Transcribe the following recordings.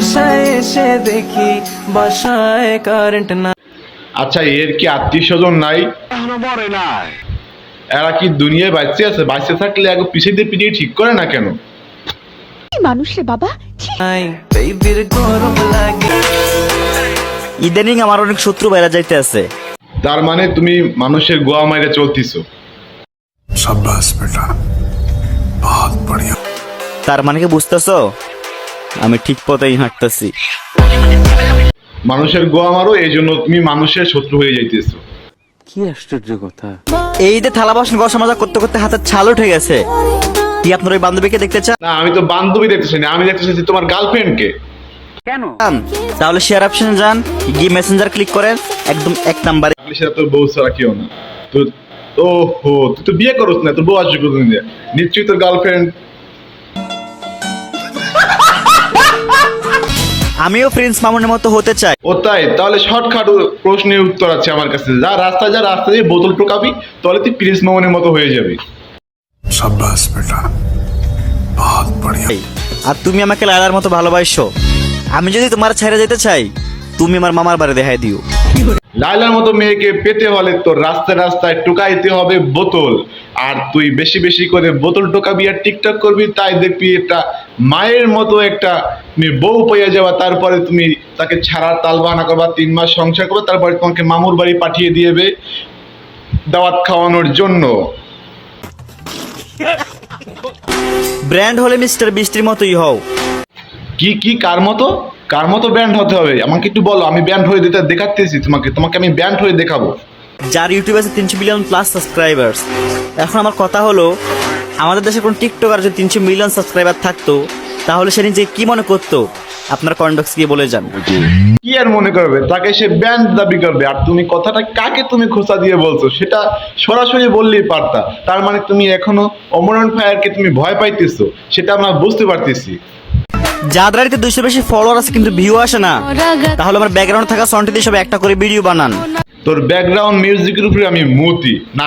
বাসায় এসে দেখি বাসায় কারেন্ট না। আচ্ছা, এর কি আত্মীয় স্বজন নাই? এরা কি দুনিয়ায় বাঁচতে আছে? বাঁচতে থাকলে আগে পিছিয়ে দিয়ে পিটিয়ে ঠিক করে না কেন? মানুষ রে বাবা। বেবির গরম লাগে। ইদানিং আমার অনেক শত্রু বাইরে যাইতে আছে। তার মানে তুমি মানুষের গোয়া মাইরে চলতিছো? शाबाश बेटा, बहुत बढ़िया। তার মানে কি বুঝতেছো আমি ঠিক পথেই হাঁটতেছি? মানুষের গোয়া মারো, এই জন্য তুমি মানুষের শত্রু হয়ে যাইতেছো। কি আশ্চর্য কথা। এই যে থালা বাসন ঘষা মাজা করতে করতে হাতের ছাল উঠে গেছে। কি আপনার ওই বান্ধবীকে দেখতে চান? না, আমি তো বান্ধবী দেখতেছি না, আমি দেখতেছি তোমার গার্লফ্রেন্ডকে। তাহলে শেয়ার অপশনে যান, গিয়ে মেসেঞ্জার ক্লিক করেন, একদম এক নাম্বারে। সেটা তোর বউ ছাড়া কেউ না। তো ওহো, তুই তো বিয়ে করছ না, তোর বউ আসবে কোথা থেকে? নিশ্চয়ই তোর গার্লফ্রেন্ড। আমিও প্রিন্স মামুনের মতো হতে চাই। ও তাই? তাহলে শর্টকাট প্রশ্নের উত্তর আছে আমার কাছে। যা রাস্তা দিয়ে বোতল টোকাবি, তাহলে তুই প্রিন্স মামুনের মতো হয়ে যাবি। शाबाश बेटा, बहुत बढ़िया। আর তুমি আমাকে লালার মতো ভালোবাসো। আমি যদি তোমার ছেড়ে যেতে চাই, তুমি আমার মামার বাড়ি দেখাই দিও। লাইলার মতো মেয়েকে পেতে হলে তোর রাস্তায় টোকাইতে হবে বোতল। আর তুই বেশি বেশি করে বোতল টোকাবি আর টিকটক করবি, তাই দেখবি একটা মায়ের মতো একটা বউ পেয়ে যাওয়া। তারপরে তুমি তাকে ছাড়ার তাল বাহানা করবা, 3 মাস সংসার করবা, তারপরে তোমাকে মামুর বাড়ি পাঠিয়ে দিয়েবে দাওয়াত খাওয়ানোর জন্য। ব্র্যান্ড হলে মিস্টার বৃষ্টির মতোই হও। কি কার মতো ব্যান্ড হতে হবে? আমাকে একটু বলো, আমি ব্যান্ড হয়ে দেখাতেছি তোমাকে আমি ব্যান্ড হয়ে দেখাবো। যার ইউটিউবে আছে 300 মিলিয়ন প্লাস সাবস্ক্রাইবার্স। এখন আমার কথা হলো, আমাদের দেশে কোন টিকটকার যদি 300 মিলিয়ন সাবস্ক্রাইবার থাকতো, তাহলে সে নিজে কি মনে করতো? আপনার কন্ডক্স গিয়ে বলে যান। কি আর মনে করবে? তাকে সে ব্যান্ড দাবি করবে। আর তুমি কথাটা কাকে তুমি খোঁচা দিয়ে বলছো সেটা সরাসরি বললেই পারতা। তার মানে তুমি এখনো অমরন ফায়ারকে তুমি ভয় পাইতেছো, সেটা আমরা বুঝতে পারতেছি। যাদের 200 বেশি ফলোয়ার আছে কিন্তু ভিউ আসে না, তাহলে আমার ব্যাকগ্রাউন্ড থাকা সাউন্ড দিয়ে সব একটা করে ভিডিও বানান। তোর ব্যাকগ্রাউন্ড মিউজিকের উপরে আমি মুতি না,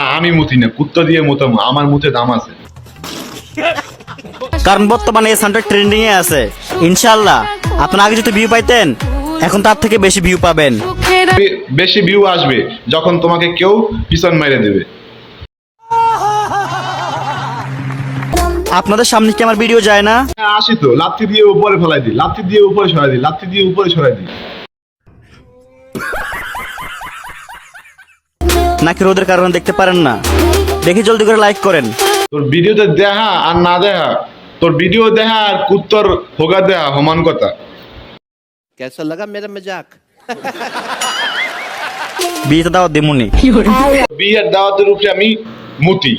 না কুত্তা দিয়ে মুতামো, আমার মুতে দাম আছে। কারণ বর্তমানে এই সাউন্ডটা ট্রেন্ডিং এ আছে। ইনশাআল্লাহ আপনারা আগে যদি ভিউ পাইতেন, এখন তার থেকে বেশি ভিউ পাবেন। বেশি ভিউ আসবে যখন তোমাকে কেউ পিছন মেরে দেবে। আপনাদের সামনে কি আমার ভিডিও যায় না? আসি তো, লাথি দিয়ে উপরে ফেলাই দিই, লাথি দিয়ে উপরে সরাই দিই, লাথি দিয়ে উপরে সরাই দিই। নাকি রোদের কারণে দেখতে পারেন না? দেখি জলদি করে লাইক করেন। তোর ভিডিওতে দেখা আর না দেখা, তোর ভিডিও দেখা আর কুত্তর হোগা দেখা সমান কথা। कैसा लगा मेरा मजाक? বিয়েতে দাওয়াত দিমুনি। বিয়ের দাওয়াতের উপরে আমি মুতি।